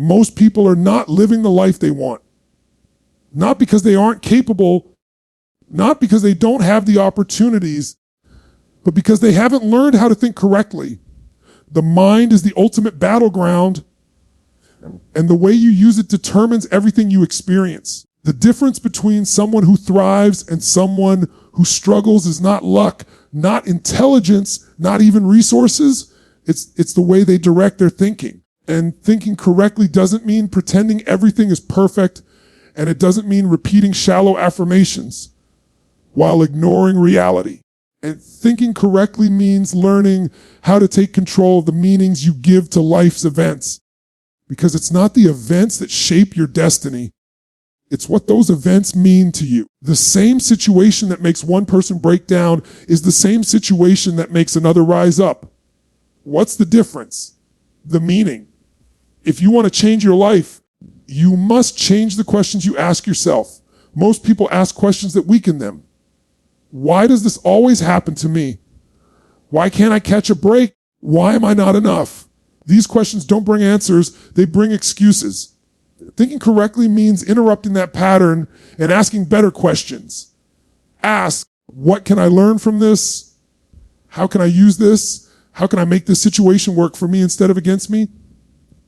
Most people are not living the life they want. Not because they aren't capable, not because they don't have the opportunities, but because they haven't learned how to think correctly. The mind is the ultimate battleground, and the way you use it determines everything you experience. The difference between someone who thrives and someone who struggles is not luck, not intelligence, not even resources. It's the way they direct their thinking. And thinking correctly doesn't mean pretending everything is perfect, and it doesn't mean repeating shallow affirmations while ignoring reality. And thinking correctly means learning how to take control of the meanings you give to life's events. Because it's not the events that shape your destiny. It's what those events mean to you. The same situation that makes one person break down is the same situation that makes another rise up. What's the difference? The meaning. If you want to change your life, you must change the questions you ask yourself. Most people ask questions that weaken them. Why does this always happen to me? Why can't I catch a break? Why am I not enough? These questions don't bring answers, they bring excuses. Thinking correctly means interrupting that pattern and asking better questions. Ask, what can I learn from this? How can I use this? How can I make this situation work for me instead of against me?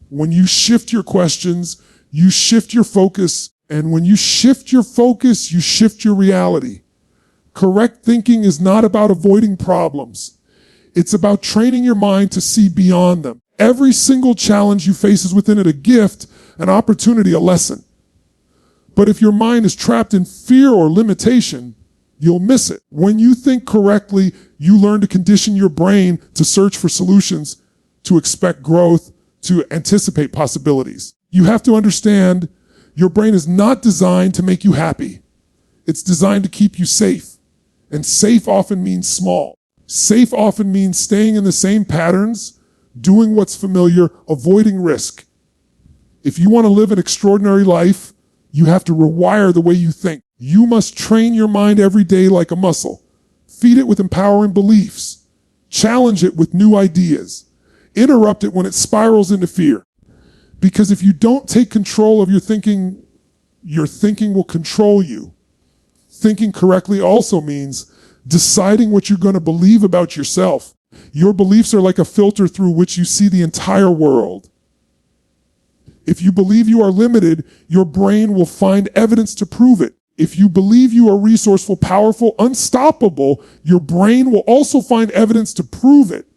When you shift your questions, you shift your focus. And when you shift your focus, you shift your reality. Correct thinking is not about avoiding problems. It's about training your mind to see beyond them. Every single challenge you face is within it a gift, an opportunity, a lesson. But if your mind is trapped in fear or limitation, you'll miss it. When you think correctly, you learn to condition your brain to search for solutions, to expect growth, to anticipate possibilities. You have to understand your brain is not designed to make you happy. It's designed to keep you safe. And safe often means small. Safe often means staying in the same patterns, doing what's familiar, avoiding risk. If you want to live an extraordinary life, you have to rewire the way you think. You must train your mind every day like a muscle. Feed it with empowering beliefs. Challenge it with new ideas. Interrupt it when it spirals into fear. Because if you don't take control of your thinking will control you. Thinking correctly also means deciding what you're going to believe about yourself. Your beliefs are like a filter through which you see the entire world. If you believe you are limited, your brain will find evidence to prove it. If you believe you are resourceful, powerful, unstoppable, your brain will also find evidence to prove it.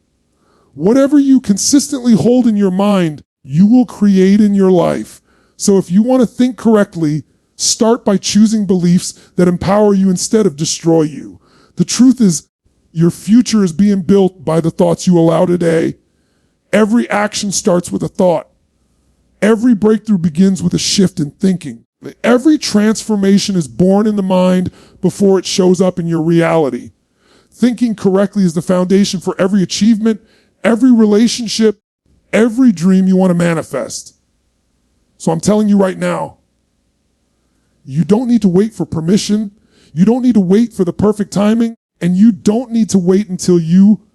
Whatever you consistently hold in your mind, you will create in your life. So if you want to think correctly, start by choosing beliefs that empower you instead of destroy you. The truth is, your future is being built by the thoughts you allow today. Every action starts with a thought. Every breakthrough begins with a shift in thinking. Every transformation is born in the mind before it shows up in your reality. Thinking correctly is the foundation for every achievement, every relationship, every dream you want to manifest. So I'm telling you right now, you don't need to wait for permission. You don't need to wait for the perfect timing. And you don't need to wait until you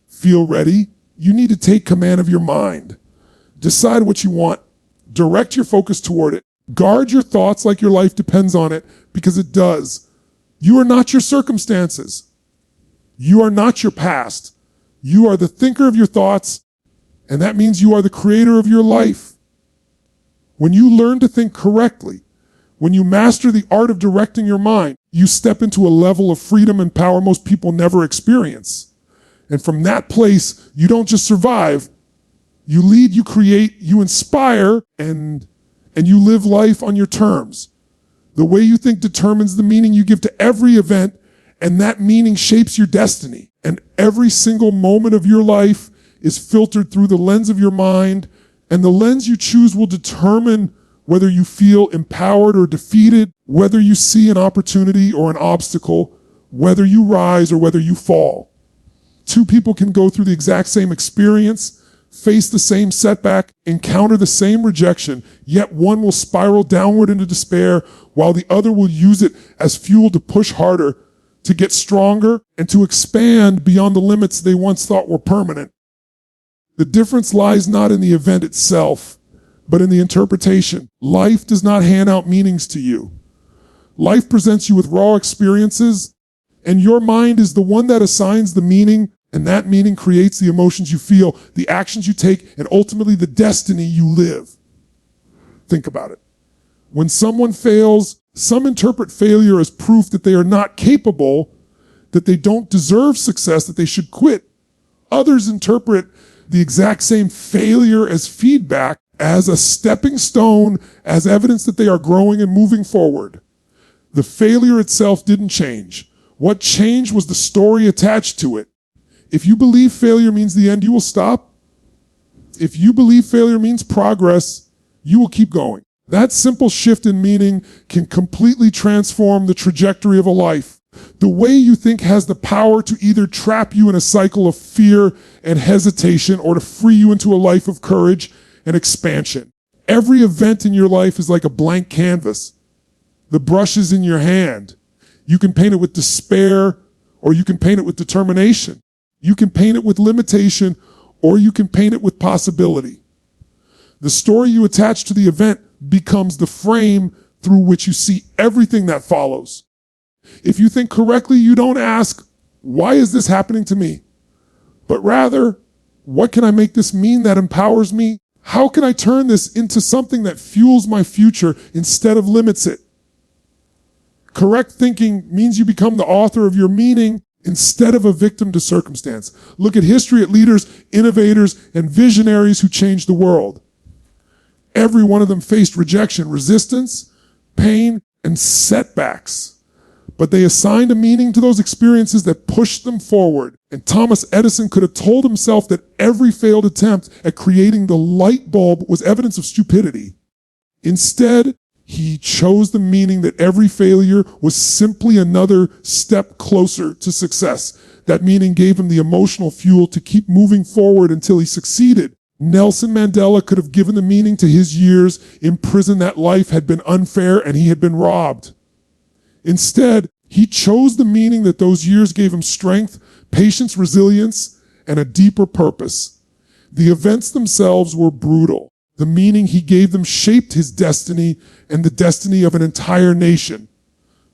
feel ready. You need to take command of your mind. Decide what you want. Direct your focus toward it. Guard your thoughts like your life depends on it, because it does. You are not your circumstances. You are not your past. You are the thinker of your thoughts, and that means you are the creator of your life. When you learn to think correctly, when you master the art of directing your mind, you step into a level of freedom and power most people never experience. And from that place, you don't just survive, you lead, you create, you inspire, and you live life on your terms. The way you think determines the meaning you give to every event, and that meaning shapes your destiny. And every single moment of your life is filtered through the lens of your mind, and the lens you choose will determine whether you feel empowered or defeated, whether you see an opportunity or an obstacle, whether you rise or whether you fall. Two people can go through the exact same experience, face the same setback, encounter the same rejection, yet one will spiral downward into despair while the other will use it as fuel to push harder, to get stronger, and to expand beyond the limits they once thought were permanent. The difference lies not in the event itself, but in the interpretation. Life does not hand out meanings to you. Life presents you with raw experiences, and your mind is the one that assigns the meaning, and that meaning creates the emotions you feel, the actions you take, and ultimately the destiny you live. Think about it. When someone fails, some interpret failure as proof that they are not capable, that they don't deserve success, that they should quit. Others interpret the exact same failure as feedback, as a stepping stone, as evidence that they are growing and moving forward. The failure itself didn't change. What changed was the story attached to it. If you believe failure means the end, you will stop. If you believe failure means progress, you will keep going. That simple shift in meaning can completely transform the trajectory of a life. The way you think has the power to either trap you in a cycle of fear and hesitation or to free you into a life of courage and expansion. Every event in your life is like a blank canvas. The brush is in your hand. You can paint it with despair, or you can paint it with determination. You can paint it with limitation, or you can paint it with possibility. The story you attach to the event becomes the frame through which you see everything that follows. If you think correctly, you don't ask, why is this happening to me? But rather, what can I make this mean that empowers me? How can I turn this into something that fuels my future instead of limits it? Correct thinking means you become the author of your meaning instead of a victim to circumstance. Look at history, at leaders, innovators, and visionaries who changed the world. Every one of them faced rejection, resistance, pain, and setbacks. But they assigned a meaning to those experiences that pushed them forward. And Thomas Edison could have told himself that every failed attempt at creating the light bulb was evidence of stupidity. Instead, he chose the meaning that every failure was simply another step closer to success. That meaning gave him the emotional fuel to keep moving forward until he succeeded. Nelson Mandela could have given the meaning to his years in prison that life had been unfair and he had been robbed. Instead, he chose the meaning that those years gave him strength, patience, resilience, and a deeper purpose. The events themselves were brutal. The meaning he gave them shaped his destiny and the destiny of an entire nation.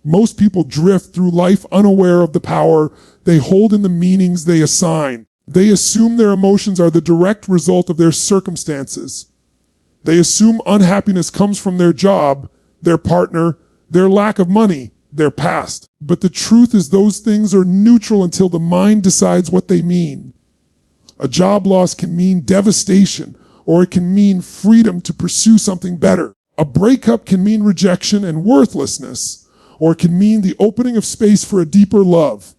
Most people drift through life unaware of the power they hold in the meanings they assign. They assume their emotions are the direct result of their circumstances. They assume unhappiness comes from their job, their partner, their lack of money, their past. But the truth is those things are neutral until the mind decides what they mean. A job loss can mean devastation, or it can mean freedom to pursue something better. A breakup can mean rejection and worthlessness, or it can mean the opening of space for a deeper love.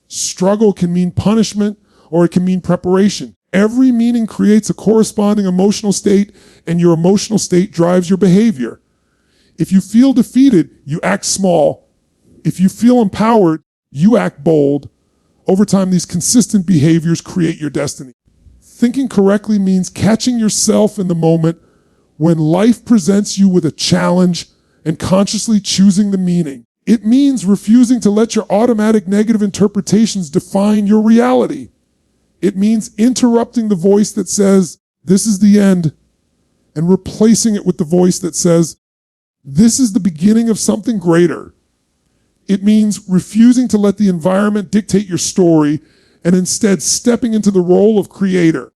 Struggle can mean punishment, or it can mean preparation. Every meaning creates a corresponding emotional state, and your emotional state drives your behavior. If you feel defeated, you act small. If you feel empowered, you act bold. Over time, these consistent behaviors create your destiny. Thinking correctly means catching yourself in the moment when life presents you with a challenge and consciously choosing the meaning. It means refusing to let your automatic negative interpretations define your reality. It means interrupting the voice that says, this is the end, and replacing it with the voice that says, this is the beginning of something greater. It means refusing to let the environment dictate your story and instead stepping into the role of creator.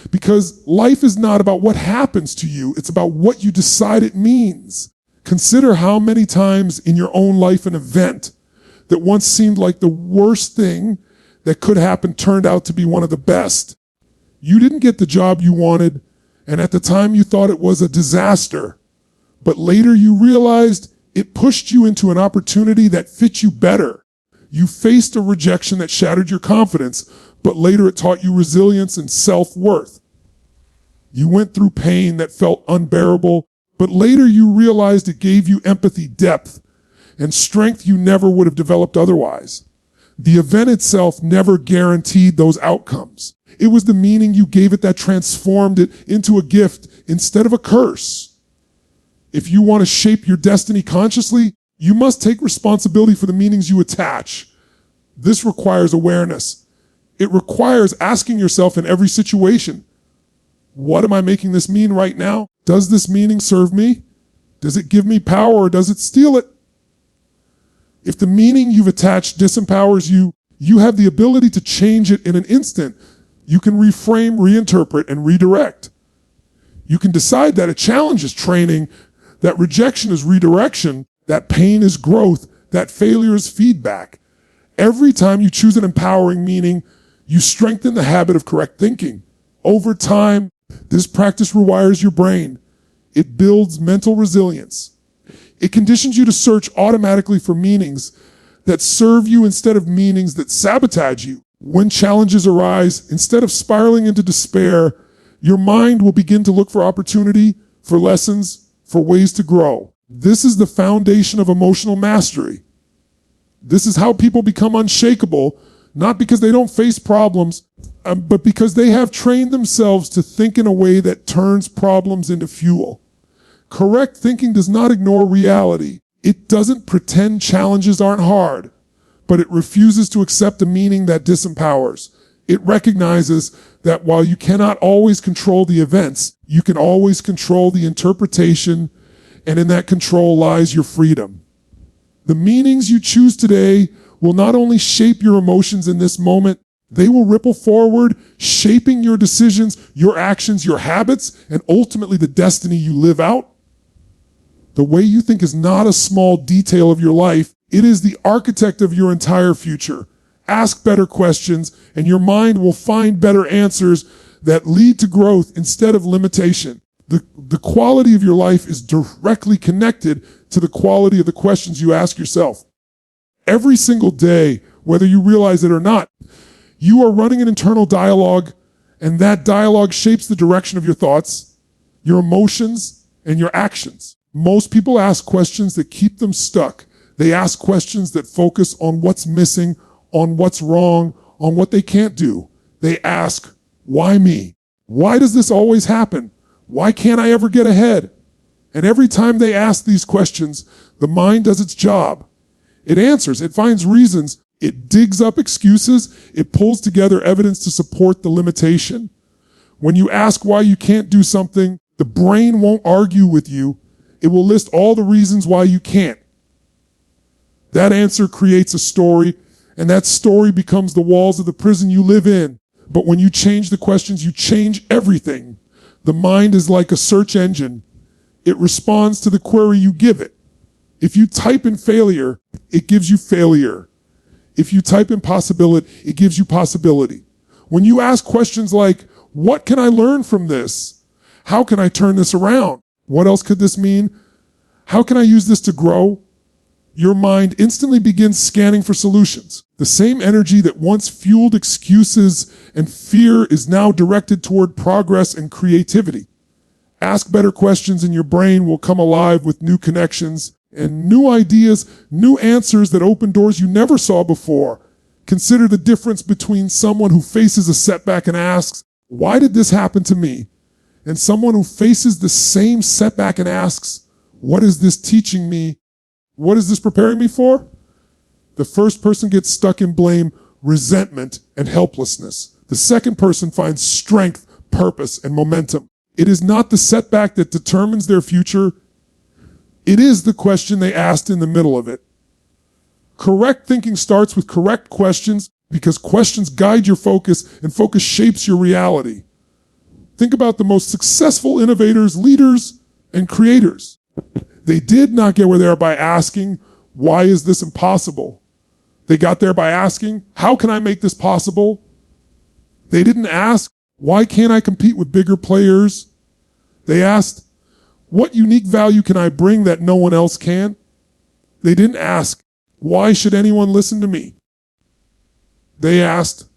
Because life is not about what happens to you, it's about what you decide it means. Consider how many times in your own life an event that once seemed like the worst thing that could happen turned out to be one of the best. You didn't get the job you wanted, and at the time you thought it was a disaster. But later you realized it pushed you into an opportunity that fit you better. You faced a rejection that shattered your confidence, but later it taught you resilience and self-worth. You went through pain that felt unbearable, but later you realized it gave you empathy, depth, and strength you never would have developed otherwise. The event itself never guaranteed those outcomes. It was the meaning you gave it that transformed it into a gift instead of a curse. If you want to shape your destiny consciously, you must take responsibility for the meanings you attach. This requires awareness. It requires asking yourself in every situation, What am I making this mean right now? Does this meaning serve me? Does it give me power or does it steal it? If the meaning you've attached disempowers you, you have the ability to change it in an instant. You can reframe, reinterpret, and redirect. You can decide that a challenge is training, that rejection is redirection, that pain is growth, that failure is feedback. Every time you choose an empowering meaning, you strengthen the habit of correct thinking. Over time, this practice rewires your brain. It builds mental resilience. It conditions you to search automatically for meanings that serve you instead of meanings that sabotage you. When challenges arise, instead of spiraling into despair, your mind will begin to look for opportunity, for lessons, for ways to grow. This is the foundation of emotional mastery. This is how people become unshakable, not because they don't face problems, but because they have trained themselves to think in a way that turns problems into fuel. Correct thinking does not ignore reality. It doesn't pretend challenges aren't hard, but it refuses to accept a meaning that disempowers. It recognizes that while you cannot always control the events, you can always control the interpretation, and in that control lies your freedom. The meanings you choose today will not only shape your emotions in this moment, they will ripple forward, shaping your decisions, your actions, your habits, and ultimately the destiny you live out. The way you think is not a small detail of your life. It is the architect of your entire future. Ask better questions, and your mind will find better answers that lead to growth instead of limitation. The quality of your life is directly connected to the quality of the questions you ask yourself. Every single day, whether you realize it or not, you are running an internal dialogue, and that dialogue shapes the direction of your thoughts, your emotions, and your actions. Most people ask questions that keep them stuck. They ask questions that focus on what's missing, on what's wrong, on what they can't do. They ask, why me? Why does this always happen? Why can't I ever get ahead? And every time they ask these questions, the mind does its job. It answers, it finds reasons, it digs up excuses, it pulls together evidence to support the limitation. When you ask why you can't do something, the brain won't argue with you. It will list all the reasons why you can't. That answer creates a story, and that story becomes the walls of the prison you live in. But when you change the questions, you change everything. The mind is like a search engine. It responds to the query you give it. If you type in failure, it gives you failure. If you type in possibility, it gives you possibility. When you ask questions like, what can I learn from this? How can I turn this around? What else could this mean? How can I use this to grow? Your mind instantly begins scanning for solutions. The same energy that once fueled excuses and fear is now directed toward progress and creativity. Ask better questions and your brain will come alive with new connections and new ideas, new answers that open doors you never saw before. Consider the difference between someone who faces a setback and asks, why did this happen to me? And someone who faces the same setback and asks, what is this teaching me? What is this preparing me for? The first person gets stuck in blame, resentment, and helplessness. The second person finds strength, purpose, and momentum. It is not the setback that determines their future. It is the question they asked in the middle of it. Correct thinking starts with correct questions because questions guide your focus and focus shapes your reality. Think about the most successful innovators, leaders, and creators. They did not get where they are by asking, why is this impossible? They got there by asking, how can I make this possible? They didn't ask, why can't I compete with bigger players? They asked, what unique value can I bring that no one else can? They didn't ask, why should anyone listen to me? They asked,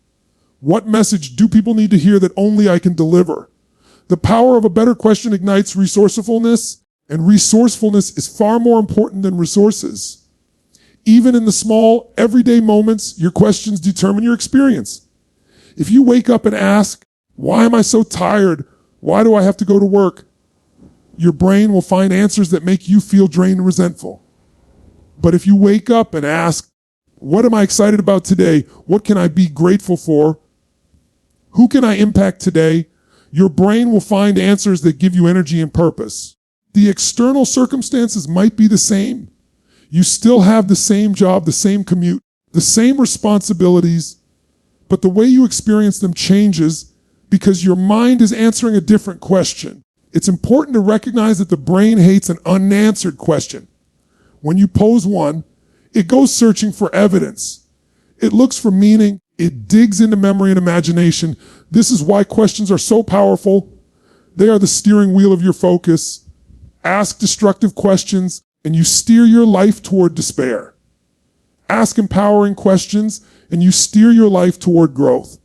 what message do people need to hear that only I can deliver? The power of a better question ignites resourcefulness, and resourcefulness is far more important than resources. Even in the small, everyday moments, your questions determine your experience. If you wake up and ask, why am I so tired? Why do I have to go to work? Your brain will find answers that make you feel drained and resentful. But if you wake up and ask, what am I excited about today? What can I be grateful for? Who can I impact today? Your brain will find answers that give you energy and purpose. The external circumstances might be the same. You still have the same job, the same commute, the same responsibilities, but the way you experience them changes because your mind is answering a different question. It's important to recognize that the brain hates an unanswered question. When you pose one, it goes searching for evidence. It looks for meaning. It digs into memory and imagination. This is why questions are so powerful. They are the steering wheel of your focus. Ask destructive questions, and you steer your life toward despair. Ask empowering questions, and you steer your life toward growth.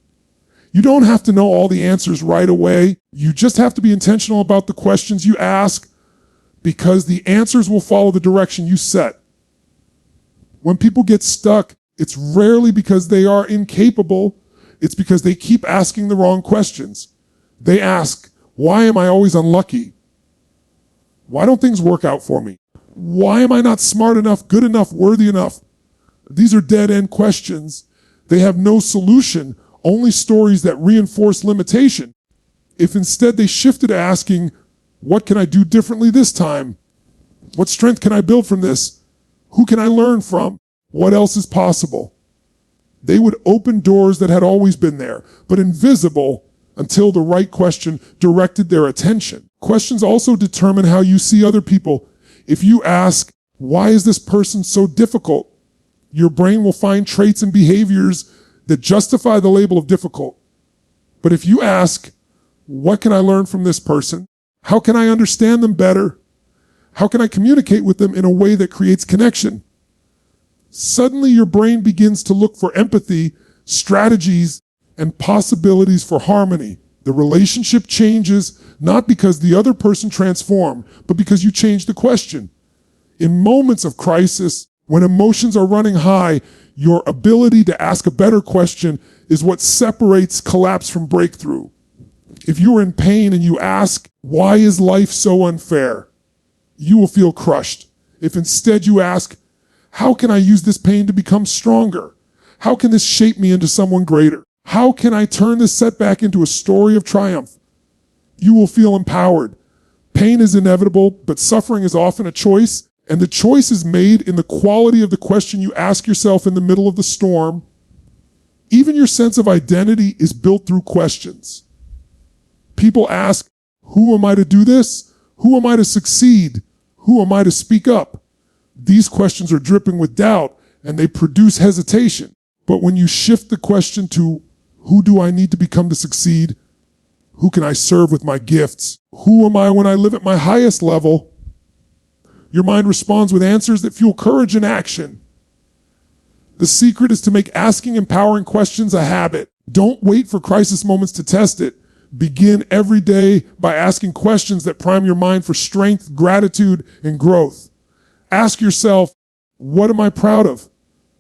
You don't have to know all the answers right away. You just have to be intentional about the questions you ask, because the answers will follow the direction you set. When people get stuck, it's rarely because they are incapable. It's because they keep asking the wrong questions. They ask, why am I always unlucky? Why don't things work out for me? Why am I not smart enough, good enough, worthy enough? These are dead-end questions. They have no solution, only stories that reinforce limitation. If instead they shifted to asking, what can I do differently this time? What strength can I build from this? Who can I learn from? What else is possible? They would open doors that had always been there, but invisible until the right question directed their attention. Questions also determine how you see other people. If you ask, why is this person so difficult? Your brain will find traits and behaviors that justify the label of difficult. But if you ask, what can I learn from this person? How can I understand them better? How can I communicate with them in a way that creates connection? Suddenly your brain begins to look for empathy, strategies, and possibilities for harmony. The relationship changes not because the other person transformed, but because you changed the question. In moments of crisis, when emotions are running high, your ability to ask a better question is what separates collapse from breakthrough. If you are in pain and you ask, why is life so unfair? You will feel crushed. If instead you ask, how can I use this pain to become stronger? How can this shape me into someone greater? How can I turn this setback into a story of triumph? You will feel empowered. Pain is inevitable, but suffering is often a choice, and the choice is made in the quality of the question you ask yourself in the middle of the storm. Even your sense of identity is built through questions. People ask, who am I to do this? Who am I to succeed? Who am I to speak up? These questions are dripping with doubt, and they produce hesitation. But when you shift the question to, who do I need to become to succeed? Who can I serve with my gifts? Who am I when I live at my highest level? Your mind responds with answers that fuel courage and action. The secret is to make asking empowering questions a habit. Don't wait for crisis moments to test it. Begin every day by asking questions that prime your mind for strength, gratitude, and growth. Ask yourself, what am I proud of?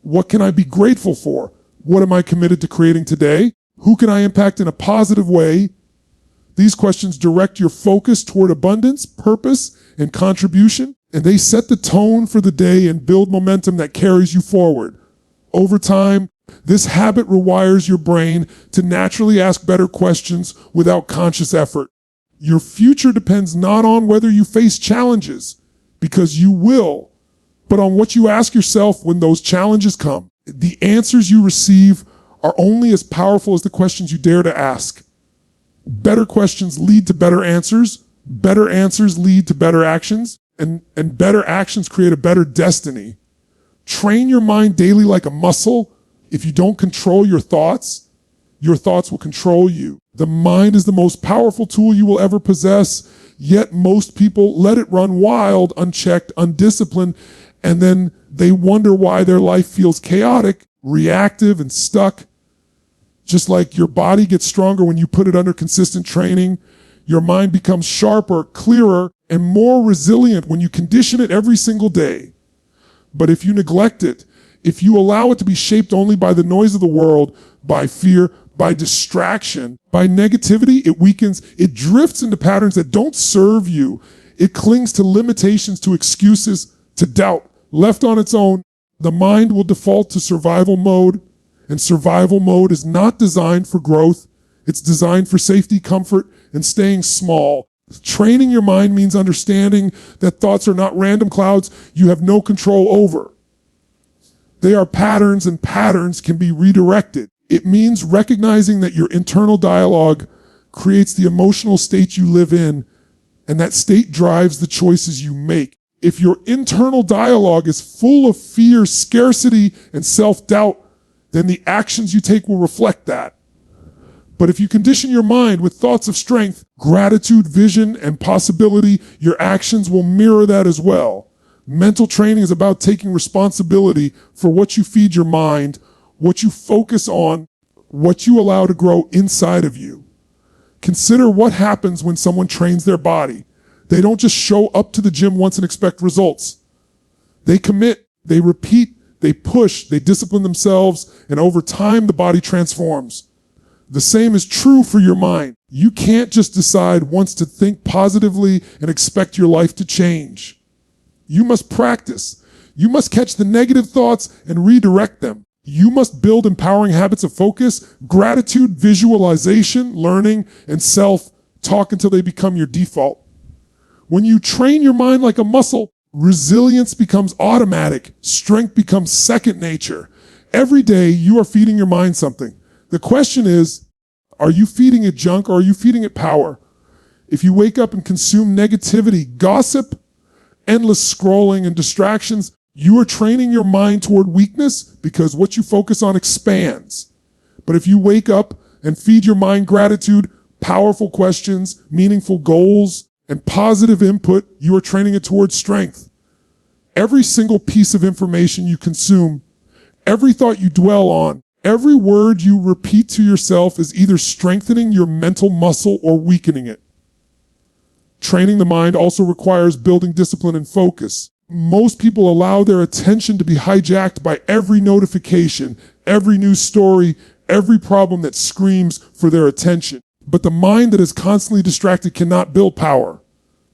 What can I be grateful for? What am I committed to creating today? Who can I impact in a positive way? These questions direct your focus toward abundance, purpose, and contribution, and they set the tone for the day and build momentum that carries you forward. Over time, this habit rewires your brain to naturally ask better questions without conscious effort. Your future depends not on whether you face challenges, because you will, but on what you ask yourself when those challenges come. The answers you receive are only as powerful as the questions you dare to ask. Better questions lead to better answers lead to better actions, and better actions create a better destiny. Train your mind daily like a muscle. If you don't control your thoughts will control you. The mind is the most powerful tool you will ever possess, yet most people let it run wild, unchecked, undisciplined, and then they wonder why their life feels chaotic, reactive, and stuck. Just like your body gets stronger when you put it under consistent training, your mind becomes sharper, clearer, and more resilient when you condition it every single day. But if you neglect it, if you allow it to be shaped only by the noise of the world, by fear, by distraction, by negativity, it weakens, it drifts into patterns that don't serve you. It clings to limitations, to excuses, to doubt. Left on its own, the mind will default to survival mode, and survival mode is not designed for growth. It's designed for safety, comfort, and staying small. Training your mind means understanding that thoughts are not random clouds you have no control over. They are patterns, and patterns can be redirected. It means recognizing that your internal dialogue creates the emotional state you live in, and that state drives the choices you make. If your internal dialogue is full of fear, scarcity, and self-doubt, then the actions you take will reflect that. But if you condition your mind with thoughts of strength, gratitude, vision, and possibility, your actions will mirror that as well. Mental training is about taking responsibility for what you feed your mind, what you focus on, what you allow to grow inside of you. Consider what happens when someone trains their body. They don't just show up to the gym once and expect results. They commit, they repeat, they push, they discipline themselves, and over time the body transforms. The same is true for your mind. You can't just decide once to think positively and expect your life to change. You must practice. You must catch the negative thoughts and redirect them. You must build empowering habits of focus, gratitude, visualization, learning, and self-talk until they become your default. When you train your mind like a muscle, resilience becomes automatic. Strength becomes second nature. Every day you are feeding your mind something. The question is, are you feeding it junk or are you feeding it power? If you wake up and consume negativity, gossip, endless scrolling, and distractions, you are training your mind toward weakness because what you focus on expands. But if you wake up and feed your mind gratitude, powerful questions, meaningful goals, and positive input, you are training it towards strength. Every single piece of information you consume, every thought you dwell on, every word you repeat to yourself is either strengthening your mental muscle or weakening it. Training the mind also requires building discipline and focus. Most people allow their attention to be hijacked by every notification, every news story, every problem that screams for their attention. But the mind that is constantly distracted cannot build power.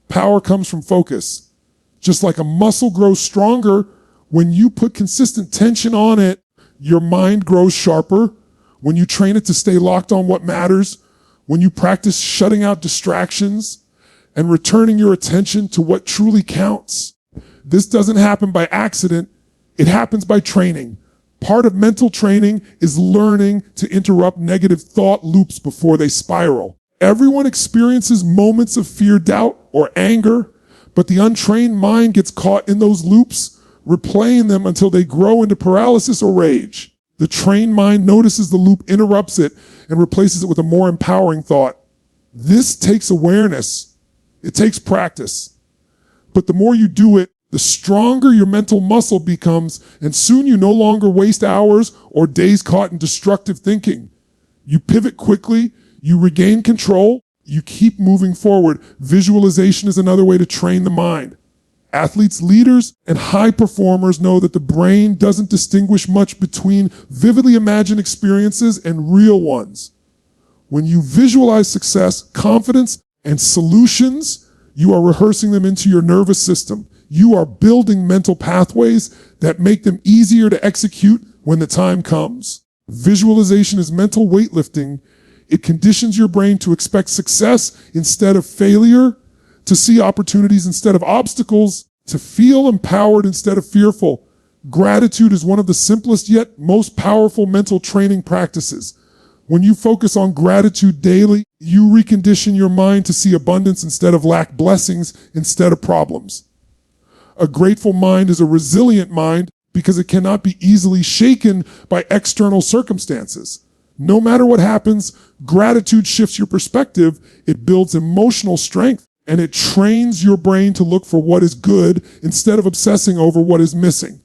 Power comes from focus. Just like a muscle grows stronger, when you put consistent tension on it, your mind grows sharper. When you train it to stay locked on what matters, when you practice shutting out distractions and returning your attention to what truly counts. This doesn't happen by accident. It happens by training. Part of mental training is learning to interrupt negative thought loops before they spiral. Everyone experiences moments of fear, doubt, or anger, but the untrained mind gets caught in those loops, replaying them until they grow into paralysis or rage. The trained mind notices the loop, interrupts it, and replaces it with a more empowering thought. This takes awareness. It takes practice. But the more you do it, the stronger your mental muscle becomes, and soon you no longer waste hours or days caught in destructive thinking. You pivot quickly, you regain control, you keep moving forward. Visualization is another way to train the mind. Athletes, leaders, and high performers know that the brain doesn't distinguish much between vividly imagined experiences and real ones. When you visualize success, confidence, and solutions, you are rehearsing them into your nervous system. You are building mental pathways that make them easier to execute when the time comes. Visualization is mental weightlifting. It conditions your brain to expect success instead of failure, to see opportunities instead of obstacles, to feel empowered instead of fearful. Gratitude is one of the simplest yet most powerful mental training practices. When you focus on gratitude daily, you recondition your mind to see abundance instead of lack, blessings instead of problems. A grateful mind is a resilient mind because it cannot be easily shaken by external circumstances. No matter what happens, gratitude shifts your perspective, it builds emotional strength, and it trains your brain to look for what is good instead of obsessing over what is missing.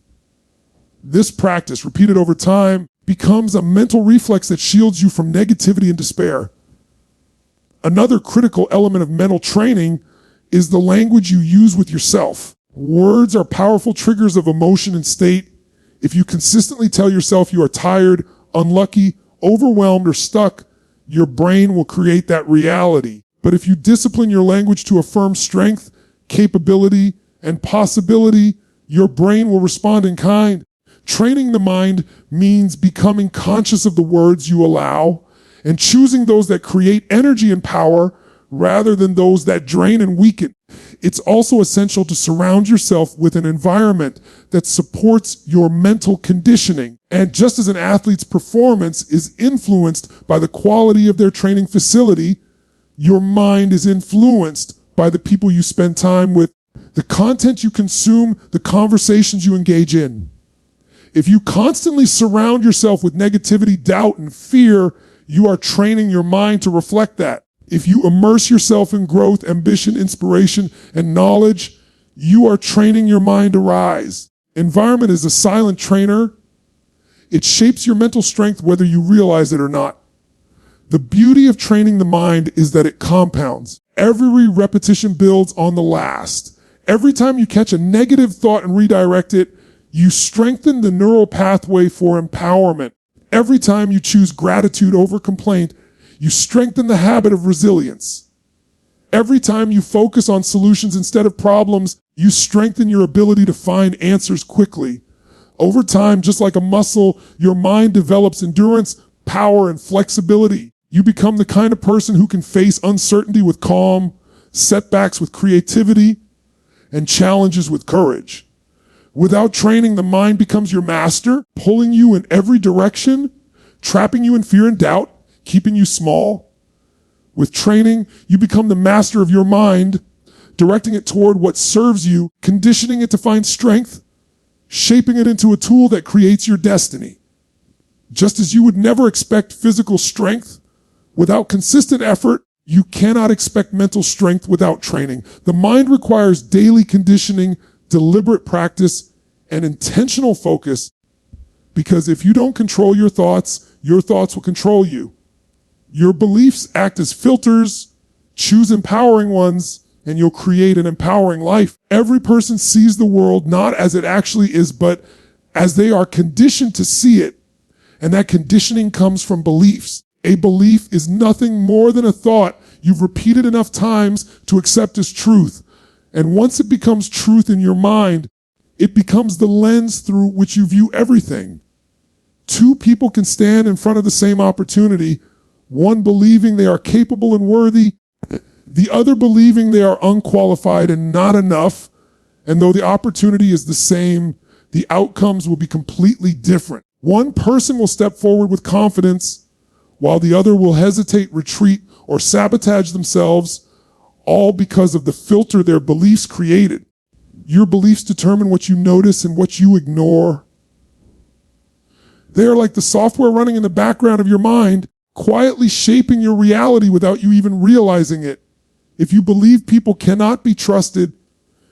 This practice, repeated over time, becomes a mental reflex that shields you from negativity and despair. Another critical element of mental training is the language you use with yourself. Words are powerful triggers of emotion and state. If you consistently tell yourself you are tired, unlucky, overwhelmed, or stuck, your brain will create that reality. But if you discipline your language to affirm strength, capability, and possibility, your brain will respond in kind. Training the mind means becoming conscious of the words you allow and choosing those that create energy and power rather than those that drain and weaken. It's also essential to surround yourself with an environment that supports your mental conditioning. And just as an athlete's performance is influenced by the quality of their training facility, your mind is influenced by the people you spend time with, the content you consume, the conversations you engage in. If you constantly surround yourself with negativity, doubt, and fear, you are training your mind to reflect that. If you immerse yourself in growth, ambition, inspiration, and knowledge, you are training your mind to rise. Environment is a silent trainer. It shapes your mental strength whether you realize it or not. The beauty of training the mind is that it compounds. Every repetition builds on the last. Every time you catch a negative thought and redirect it, you strengthen the neural pathway for empowerment. Every time you choose gratitude over complaint, you strengthen the habit of resilience. Every time you focus on solutions instead of problems, you strengthen your ability to find answers quickly. Over time, just like a muscle, your mind develops endurance, power, and flexibility. You become the kind of person who can face uncertainty with calm, setbacks with creativity, and challenges with courage. Without training, the mind becomes your master, pulling you in every direction, trapping you in fear and doubt, keeping you small. With training, you become the master of your mind, directing it toward what serves you, conditioning it to find strength, shaping it into a tool that creates your destiny. Just as you would never expect physical strength without consistent effort, you cannot expect mental strength without training. The mind requires daily conditioning, deliberate practice, and intentional focus, because if you don't control your thoughts will control you. Your beliefs act as filters. Choose empowering ones, and you'll create an empowering life. Every person sees the world not as it actually is, but as they are conditioned to see it. And that conditioning comes from beliefs. A belief is nothing more than a thought you've repeated enough times to accept as truth. And once it becomes truth in your mind, it becomes the lens through which you view everything. Two people can stand in front of the same opportunity, one believing they are capable and worthy, the other believing they are unqualified and not enough. And though the opportunity is the same, the outcomes will be completely different. One person will step forward with confidence, while the other will hesitate, retreat, or sabotage themselves, all because of the filter their beliefs created. Your beliefs determine what you notice and what you ignore. They are like the software running in the background of your mind, quietly shaping your reality without you even realizing it. If you believe people cannot be trusted,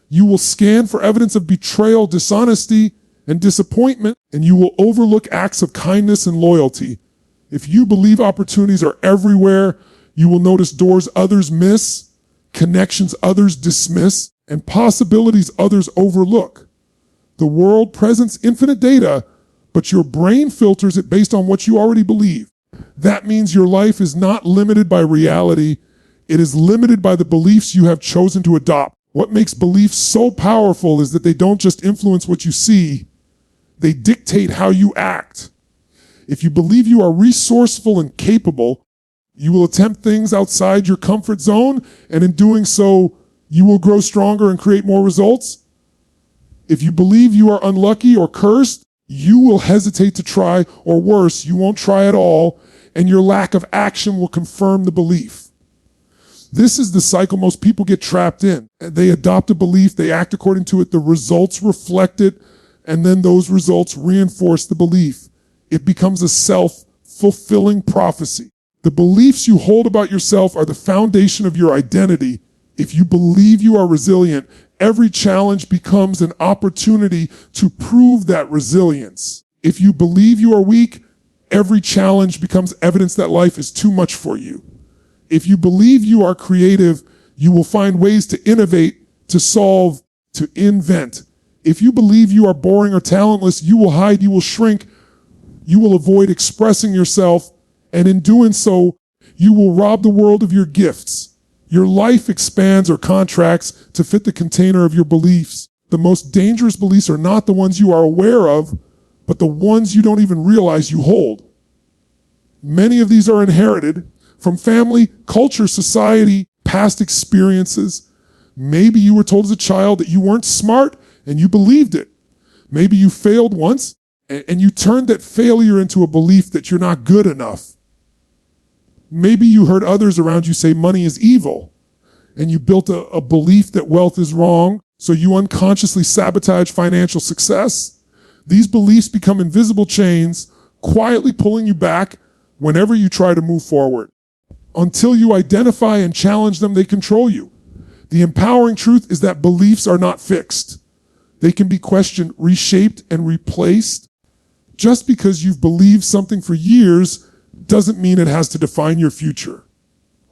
you will scan for evidence of betrayal, dishonesty, and disappointment, and you will overlook acts of kindness and loyalty. If you believe opportunities are everywhere, you will notice doors others miss, connections others dismiss, and possibilities others overlook. The world presents infinite data, but your brain filters it based on what you already believe. That means your life is not limited by reality. It is limited by the beliefs you have chosen to adopt. What makes beliefs so powerful is that they don't just influence what you see, they dictate how you act. If you believe you are resourceful and capable, you will attempt things outside your comfort zone, and in doing so, you will grow stronger and create more results. If you believe you are unlucky or cursed, you will hesitate to try, or worse, you won't try at all, and your lack of action will confirm the belief. This is the cycle most people get trapped in. They adopt a belief, they act according to it, the results reflect it, and then those results reinforce the belief. It becomes a self-fulfilling prophecy. The beliefs you hold about yourself are the foundation of your identity. If you believe you are resilient, every challenge becomes an opportunity to prove that resilience. If you believe you are weak, every challenge becomes evidence that life is too much for you. If you believe you are creative, you will find ways to innovate, to solve, to invent. If you believe you are boring or talentless, you will hide, you will shrink, you will avoid expressing yourself, and in doing so, you will rob the world of your gifts. Your life expands or contracts to fit the container of your beliefs. The most dangerous beliefs are not the ones you are aware of, but the ones you don't even realize you hold. Many of these are inherited from family, culture, society, past experiences. Maybe you were told as a child that you weren't smart and you believed it. Maybe you failed once and you turned that failure into a belief that you're not good enough. Maybe you heard others around you say money is evil and you built a belief that wealth is wrong, so you unconsciously sabotage financial success. These beliefs become invisible chains, quietly pulling you back whenever you try to move forward. Until you identify and challenge them, they control you. The empowering truth is that beliefs are not fixed. They can be questioned, reshaped, and replaced. Just because you've believed something for years doesn't mean it has to define your future.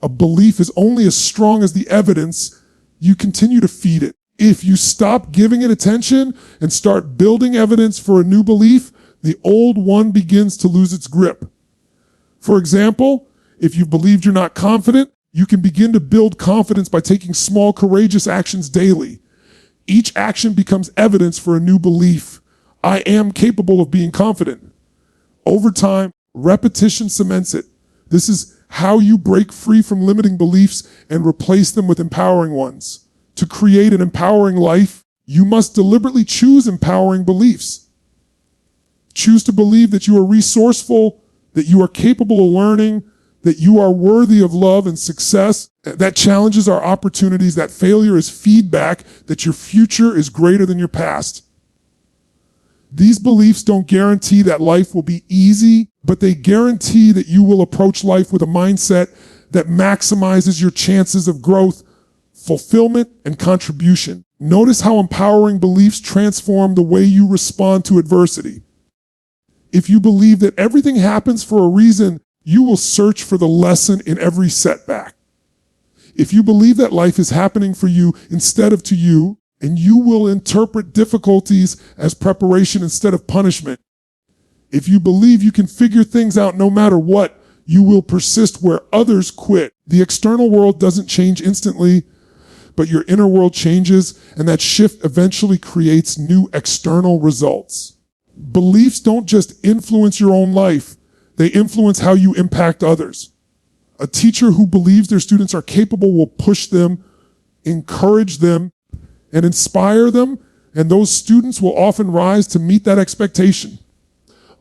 A belief is only as strong as the evidence you continue to feed it. If you stop giving it attention and start building evidence for a new belief, the old one begins to lose its grip. For example, if you believed you're not confident, you can begin to build confidence by taking small, courageous actions daily. Each action becomes evidence for a new belief. I am capable of being confident. Over time, repetition cements it. This is how you break free from limiting beliefs and replace them with empowering ones. To create an empowering life, you must deliberately choose empowering beliefs. Choose to believe that you are resourceful, that you are capable of learning, that you are worthy of love and success, that challenges are opportunities, that failure is feedback, that your future is greater than your past. These beliefs don't guarantee that life will be easy, but they guarantee that you will approach life with a mindset that maximizes your chances of growth, fulfillment, and contribution. Notice how empowering beliefs transform the way you respond to adversity. If you believe that everything happens for a reason, you will search for the lesson in every setback. If you believe that life is happening for you instead of to you, and you will interpret difficulties as preparation instead of punishment. If you believe you can figure things out no matter what, you will persist where others quit. The external world doesn't change instantly, but your inner world changes, and that shift eventually creates new external results. Beliefs don't just influence your own life, they influence how you impact others. A teacher who believes their students are capable will push them, encourage them, and inspire them, and those students will often rise to meet that expectation.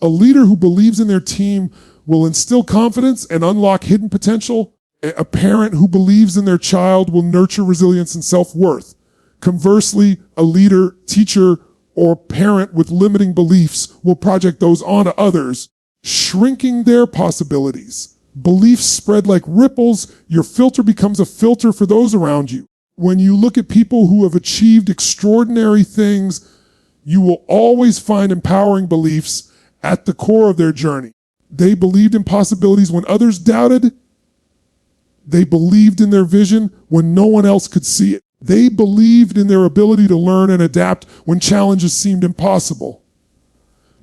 A leader who believes in their team will instill confidence and unlock hidden potential. A parent who believes in their child will nurture resilience and self-worth. Conversely, a leader, teacher, or parent with limiting beliefs will project those onto others, shrinking their possibilities. Beliefs spread like ripples. Your filter becomes a filter for those around you. When you look at people who have achieved extraordinary things, you will always find empowering beliefs at the core of their journey. They believed in possibilities when others doubted. They believed in their vision when no one else could see it. They believed in their ability to learn and adapt when challenges seemed impossible.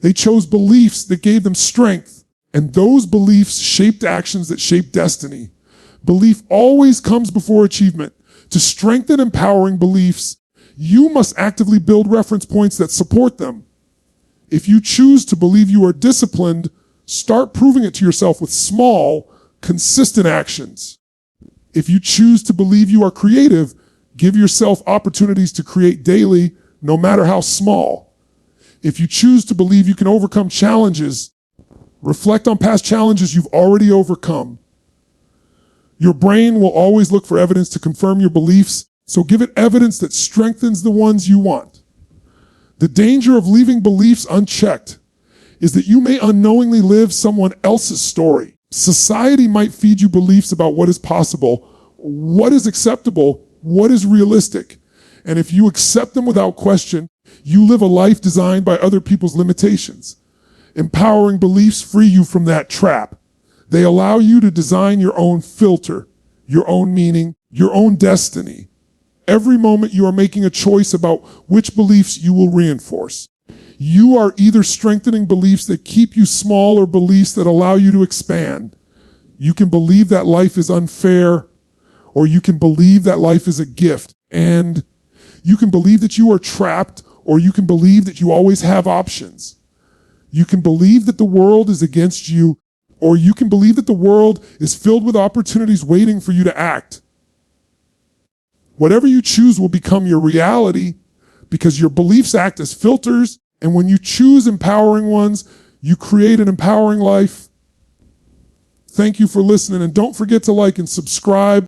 They chose beliefs that gave them strength, and those beliefs shaped actions that shaped destiny. Belief always comes before achievement. To strengthen empowering beliefs, you must actively build reference points that support them. If you choose to believe you are disciplined, start proving it to yourself with small, consistent actions. If you choose to believe you are creative, give yourself opportunities to create daily, no matter how small. If you choose to believe you can overcome challenges, reflect on past challenges you've already overcome. Your brain will always look for evidence to confirm your beliefs, so give it evidence that strengthens the ones you want. The danger of leaving beliefs unchecked is that you may unknowingly live someone else's story. Society might feed you beliefs about what is possible, what is acceptable, what is realistic. And if you accept them without question, you live a life designed by other people's limitations. Empowering beliefs free you from that trap. They allow you to design your own filter, your own meaning, your own destiny. Every moment you are making a choice about which beliefs you will reinforce. You are either strengthening beliefs that keep you small or beliefs that allow you to expand. You can believe that life is unfair, or you can believe that life is a gift. And you can believe that you are trapped, or you can believe that you always have options. You can believe that the world is against you, or you can believe that the world is filled with opportunities waiting for you to act. Whatever you choose will become your reality because your beliefs act as filters. And when you choose empowering ones, you create an empowering life. Thank you for listening. And don't forget to like and subscribe.